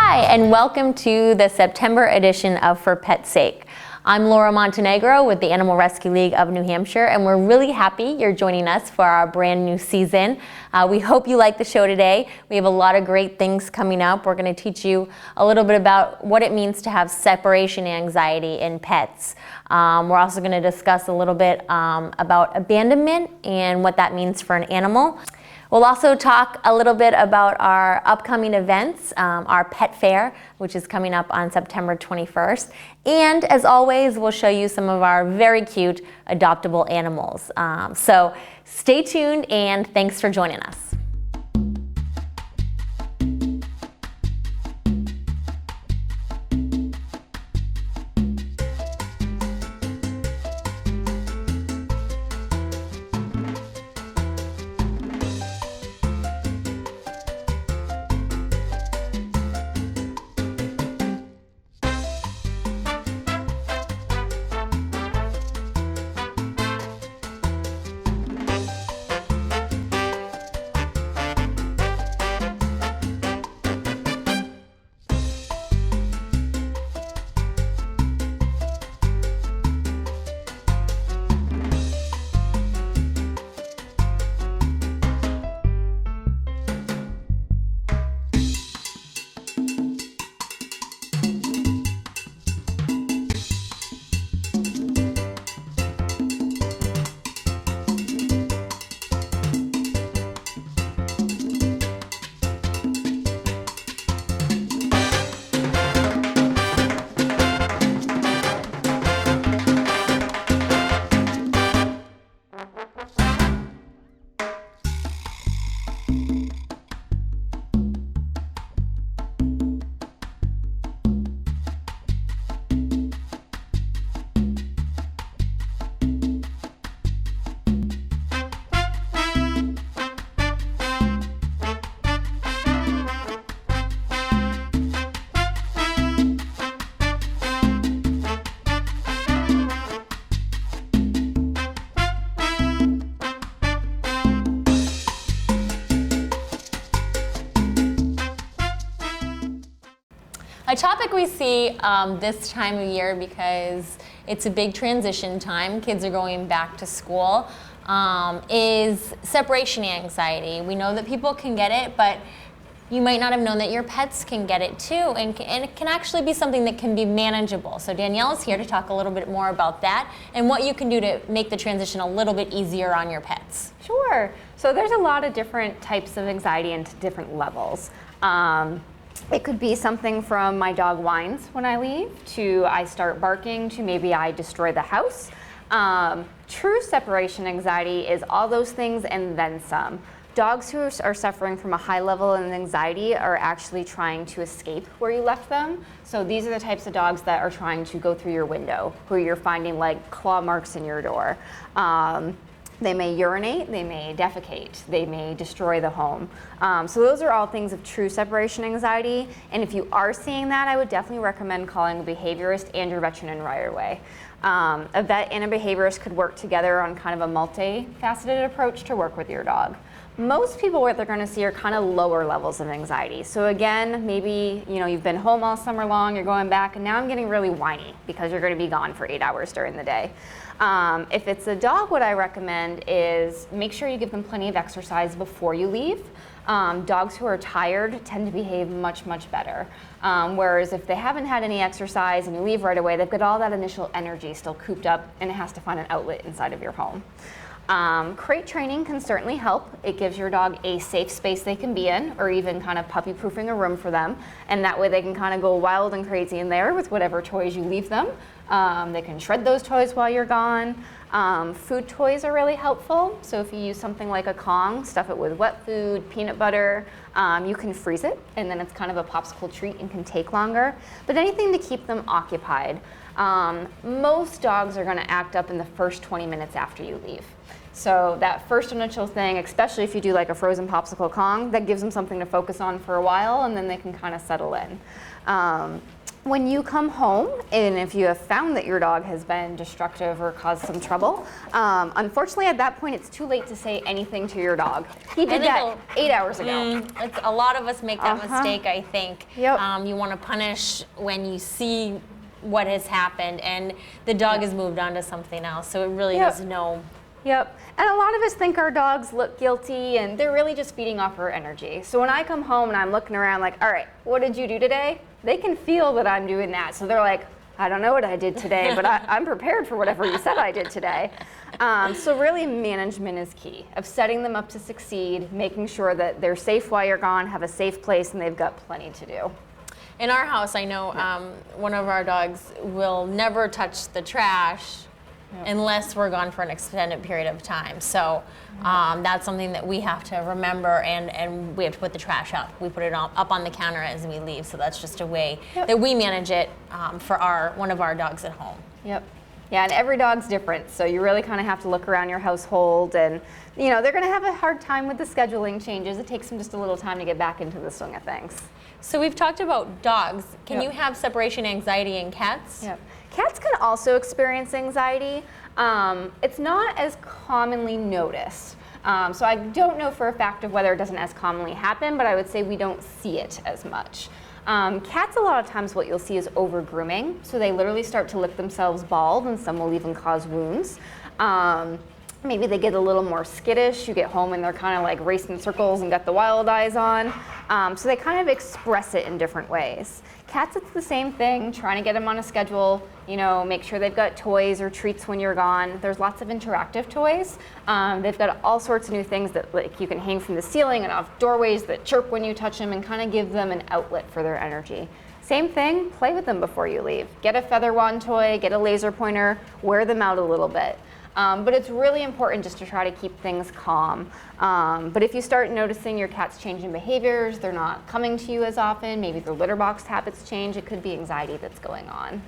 Hi, and welcome to the September edition of For Pet's Sake. I'm Laura Montenegro with the Animal Rescue League of New Hampshire, and we're really happy you're joining us for our brand new season. We hope you like the show today. We have a lot of great things coming up. We're going to teach you a little bit about what it means to have separation anxiety in pets. We're also going to discuss a little bit about abandonment and what that means for an animal. We'll also talk a little bit about our upcoming events, our pet fair, which is coming up on September 21st. And as always, we'll show you some of our very cute adoptable animals. So stay tuned and thanks for joining us. A topic we see this time of year because it's a big transition time, kids are going back to school, is separation anxiety. We know that people can get it, but you might not have known that your pets can get it too, and it can actually be something that can be manageable. So Danielle is here to talk a little bit more about that and what you can do to make the transition a little bit easier on your pets. Sure. So there's a lot of different types of anxiety and different levels. It could be something from my dog whines when I leave, to I start barking, to maybe I destroy the house. True separation anxiety is all those things and then some. Dogs who are suffering from a high level of anxiety are actually trying to escape where you left them. So these are the types of dogs that are trying to go through your window, who you're finding like claw marks in your door. They may urinate, they may defecate, they may destroy the home. So those are all things of true separation anxiety. And if you are seeing that, I would definitely recommend calling a behaviorist and your veterinarian right away. A vet and a behaviorist could work together on kind of a multifaceted approach to work with your dog. Most people, what they're going to see are kind of lower levels of anxiety. So again, maybe you've been home all summer long, you're going back, and now I'm getting really whiny because you're going to be gone for 8 hours during the day. If it's a dog, what I recommend is make sure you give them plenty of exercise before you leave. Dogs who are tired tend to behave much, much better. Whereas if they haven't had any exercise and you leave right away, they've got all that initial energy still cooped up and it has to find an outlet inside of your home. Crate training can certainly help. It gives your dog a safe space they can be in, or even kind of puppy proofing a room for them. And that way they can kind of go wild and crazy in there with whatever toys you leave them. They can shred those toys while you're gone. Food toys are really helpful. So if you use something like a Kong, stuff it with wet food, peanut butter, you can freeze it, and then it's kind of a popsicle treat and can take longer. But anything to keep them occupied. Most dogs are going to act up in the first 20 minutes after you leave. So that first initial thing, especially if you do like a frozen popsicle Kong, that gives them something to focus on for a while, and then they can kind of settle in. when you come home, and if you have found that your dog has been destructive or caused some trouble, unfortunately at that point it's too late to say anything to your dog. He did that 8 hours ago. A lot of us make that mistake, I think. Yep. You want to punish when you see what has happened and the dog has moved on to something else, so it really does know. Yep, and a lot of us think our dogs look guilty and they're really just feeding off our energy. So when I come home and I'm looking around like, all right, what did you do today? They can feel that I'm doing that. So they're like, I don't know what I did today, but I'm prepared for whatever you said I did today. So really management is key of setting them up to succeed, making sure that they're safe while you're gone, have a safe place, and they've got plenty to do. In our house, I know one of our dogs will never touch the trash unless we're gone for an extended period of time. So that's something that we have to remember, and we have to put the trash up. We put it up on the counter as we leave. So that's just a way that we manage it for one of our dogs at home. Yep. Yeah, and every dog's different, so you really kind of have to look around your household, and they're going to have a hard time with the scheduling changes. It takes them just a little time to get back into the swing of things. So we've talked about dogs. Can you have separation anxiety in cats? Yep. Cats can also experience anxiety. It's not as commonly noticed. So I don't know for a fact of whether it doesn't as commonly happen, but I would say we don't see it as much. Cats, a lot of times what you'll see is over grooming. So they literally start to lick themselves bald, and some will even cause wounds. Maybe they get a little more skittish. You get home and they're kind of like racing circles and got the wild eyes on. So they kind of express it in different ways. Cats, it's the same thing, trying to get them on a schedule, make sure they've got toys or treats when you're gone. There's lots of interactive toys. They've got all sorts of new things that you can hang from the ceiling and off doorways that chirp when you touch them and kind of give them an outlet for their energy. Same thing, play with them before you leave. Get a feather wand toy, get a laser pointer, wear them out a little bit. But it's really important just to try to keep things calm. But if you start noticing your cat's changing behaviors, they're not coming to you as often, maybe their litter box habits change, it could be anxiety that's going on.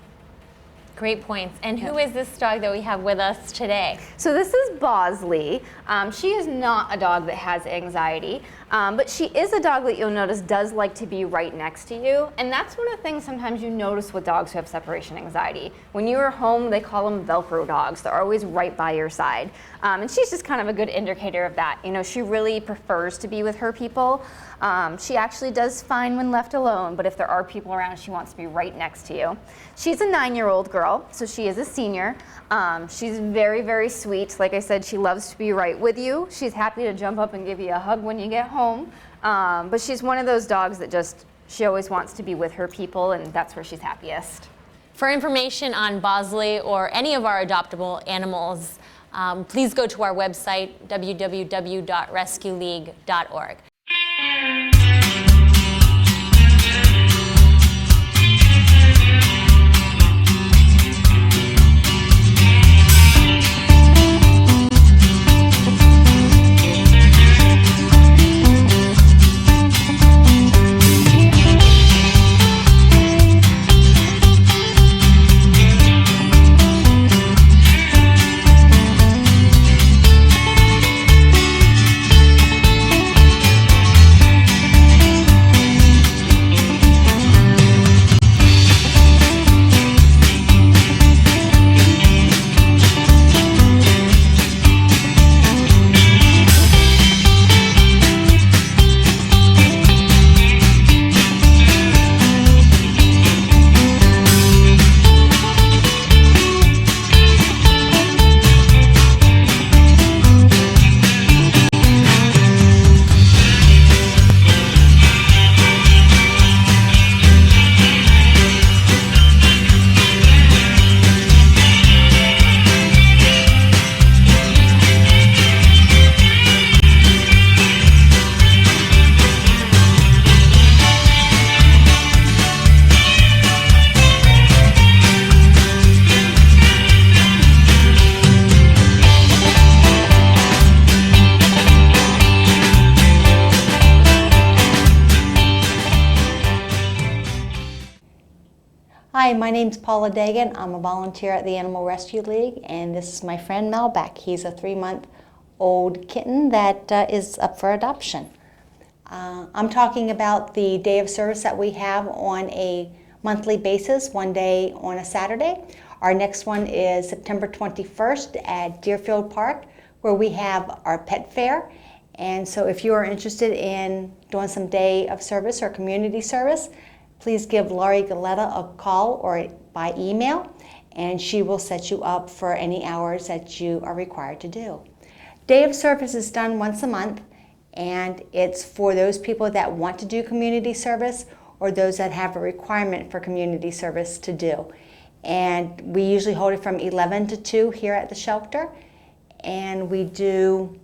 Great points. And who is this dog that we have with us today? So this is Bosley. She is not a dog that has anxiety, but she is a dog that you'll notice does like to be right next to you. And that's one of the things sometimes you notice with dogs who have separation anxiety. When you are home, they call them Velcro dogs. They're always right by your side. And she's just kind of a good indicator of that. She really prefers to be with her people. She actually does fine when left alone, but if there are people around, she wants to be right next to you. She's a 9-year-old girl, so she is a senior. She's very, very sweet. Like I said, she loves to be right with you. She's happy to jump up and give you a hug when you get home. But she's one of those dogs that she always wants to be with her people, and that's where she's happiest. For information on Bosley or any of our adoptable animals, please go to our website, www.rescueleague.org. Hi, my name's Paula Dagan. I'm a volunteer at the Animal Rescue League, and this is my friend Mel Beck. He's a 3-month-old kitten that is up for adoption. I'm talking about the day of service that we have on a monthly basis, one day on a Saturday. Our next one is September 21st at Deerfield Park, where we have our pet fair. And so if you are interested in doing some day of service or community service, please give Laurie Galetta a call or by email, and she will set you up for any hours that you are required to do. Day of service is done once a month, and it's for those people that want to do community service or those that have a requirement for community service to do. And we usually hold it from 11 to 2 here at the shelter, and we do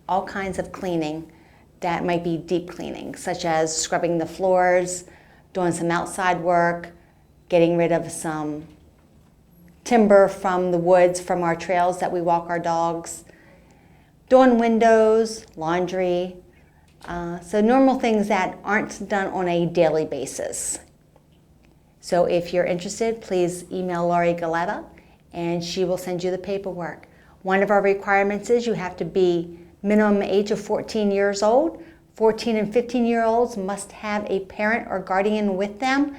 all kinds of cleaning that might be deep cleaning, such as scrubbing the floors, doing some outside work, getting rid of some timber from the woods from our trails that we walk our dogs, doing windows, laundry, so normal things that aren't done on a daily basis. So if you're interested, please email Laurie Galetta and she will send you the paperwork. One of our requirements is you have to be minimum age of 14 years old. 14 and 15-year-olds must have a parent or guardian with them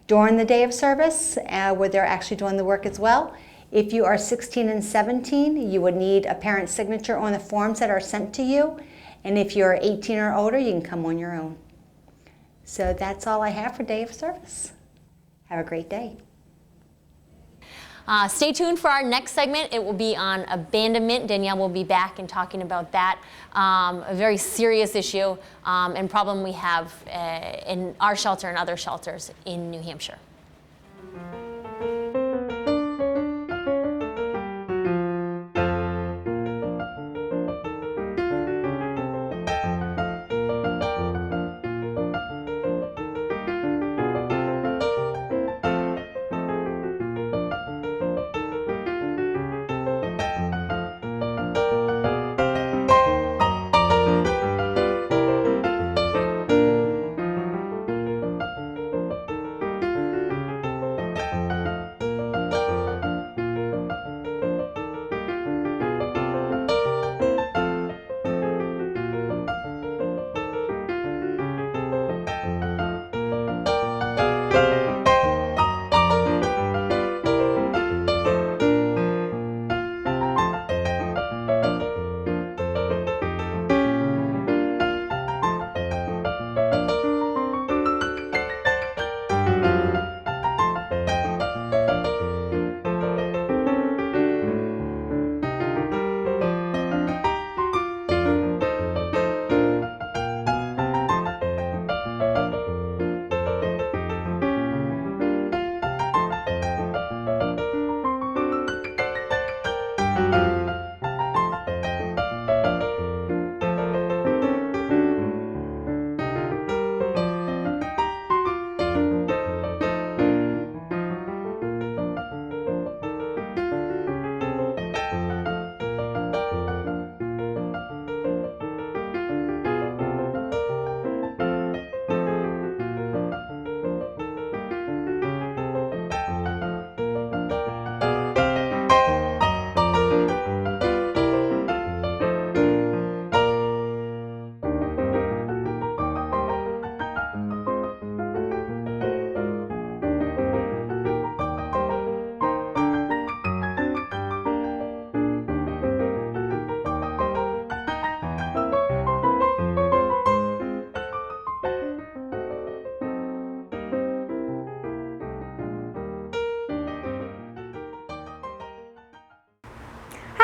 during the day of service where they're actually doing the work as well. If you are 16 and 17, you would need a parent's signature on the forms that are sent to you. And if you're 18 or older, you can come on your own. So that's all I have for day of service. Have a great day. Stay tuned for our next segment. It will be on abandonment. Danielle will be back and talking about that, a very serious issue and problem we have in our shelter and other shelters in New Hampshire.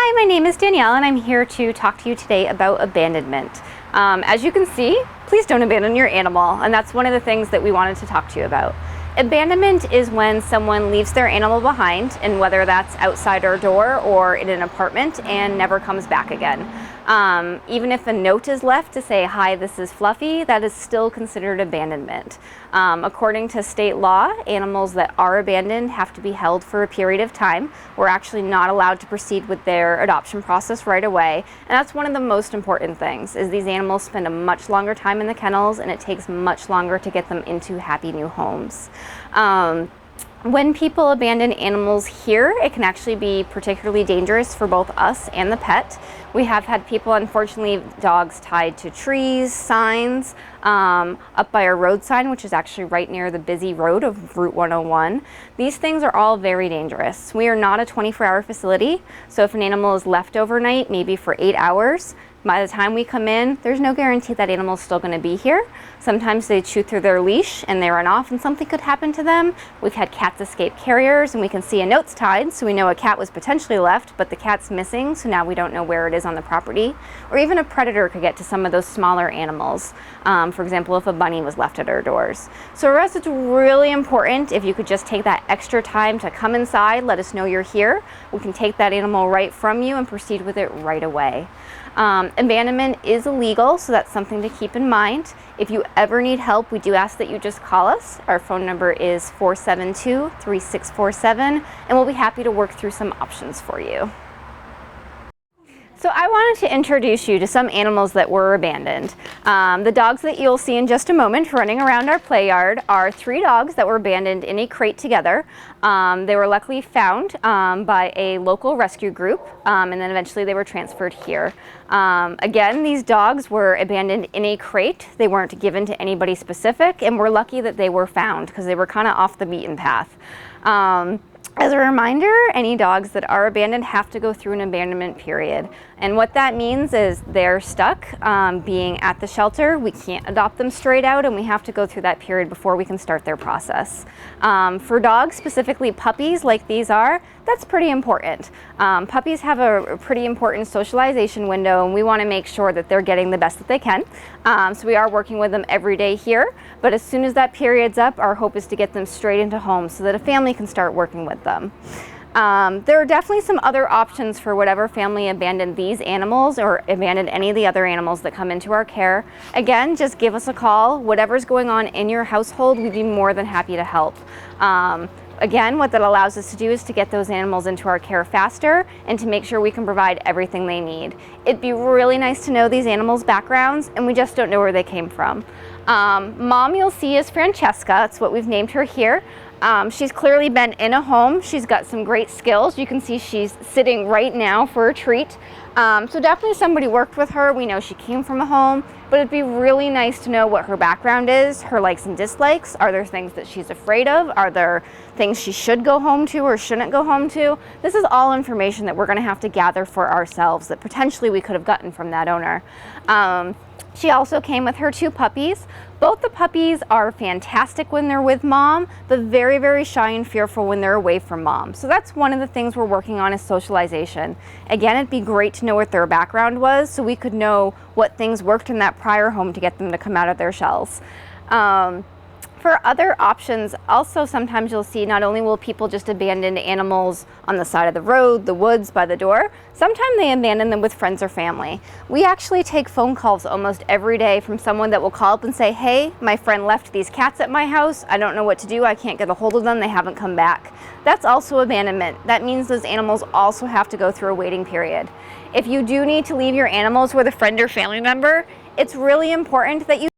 Hi, my name is Danielle and I'm here to talk to you today about abandonment. As you can see, please don't abandon your animal, and that's one of the things that we wanted to talk to you about. Abandonment is when someone leaves their animal behind, and whether that's outside our door or in an apartment, and never comes back again. Even if a note is left to say, "Hi, this is Fluffy," that is still considered abandonment. According to state law, animals that are abandoned have to be held for a period of time. We're actually not allowed to proceed with their adoption process right away, and that's one of the most important things, is these animals spend a much longer time in the kennels, and it takes much longer to get them into happy new homes. When people abandon animals here, it can actually be particularly dangerous for both us and the pet. We have had people, unfortunately, dogs tied to trees, signs, up by our road sign, which is actually right near the busy road of Route 101. These things are all very dangerous. We are not a 24-hour facility, so if an animal is left overnight, maybe for 8 hours, by the time we come in, there's no guarantee that animal is still going to be here. Sometimes they chew through their leash and they run off and something could happen to them. We've had cats escape carriers and we can see a note's tied, so we know a cat was potentially left, but the cat's missing, so now we don't know where it is on the property. Or even a predator could get to some of those smaller animals. For example, if a bunny was left at our doors. So for us, it's really important if you could just take that extra time to come inside, let us know you're here. We can take that animal right from you and proceed with it right away. Abandonment is illegal, so that's something to keep in mind. If you ever need help, we do ask that you just call us. Our phone number is 472-3647, and we'll be happy to work through some options for you. So I wanted to introduce you to some animals that were abandoned. The dogs that you'll see in just a moment running around our play yard are 3 dogs that were abandoned in a crate together. They were luckily found by a local rescue group, and then eventually they were transferred here. Again, these dogs were abandoned in a crate. They weren't given to anybody specific, and we're lucky that they were found because they were kind of off the beaten path. As a reminder, any dogs that are abandoned have to go through an abandonment period. And what that means is they're stuck being at the shelter. We can't adopt them straight out, and we have to go through that period before we can start their process. For dogs, specifically puppies like these are, that's pretty important. Puppies have a pretty important socialization window, and we want to make sure that they're getting the best that they can. So we are working with them every day here, but as soon as that period's up, our hope is to get them straight into homes so that a family can start working with them. There are definitely some other options for whatever family abandoned these animals or abandoned any of the other animals that come into our care. Again, just give us a call. Whatever's going on in your household, we'd be more than happy to help. Again, what that allows us to do is to get those animals into our care faster and to make sure we can provide everything they need. It'd be really nice to know these animals' backgrounds, and we just don't know where they came from. Mom you'll see is Francesca. That's what we've named her here. She's clearly been in a home. She's got some great skills. You can see she's sitting right now for a treat. So definitely somebody worked with her. We know she came from a home, but it'd be really nice to know what her background is, her likes and dislikes. Are there things that she's afraid of? Are there things she should go home to or shouldn't go home to? This is all information that we're going to have to gather for ourselves that potentially we could have gotten from that owner. She also came with her 2 puppies. Both the puppies are fantastic when they're with mom, but very, very shy and fearful when they're away from mom. So that's one of the things we're working on is socialization. Again, it'd be great to know what their background was so we could know what things worked in that prior home to get them to come out of their shells. For other options, also sometimes you'll see not only will people just abandon animals on the side of the road, the woods, by the door, sometimes they abandon them with friends or family. We actually take phone calls almost every day from someone that will call up and say, hey, my friend left these cats at my house. I don't know what to do. I can't get a hold of them. They haven't come back. That's also abandonment. That means those animals also have to go through a waiting period. If you do need to leave your animals with a friend or family member, it's really important that you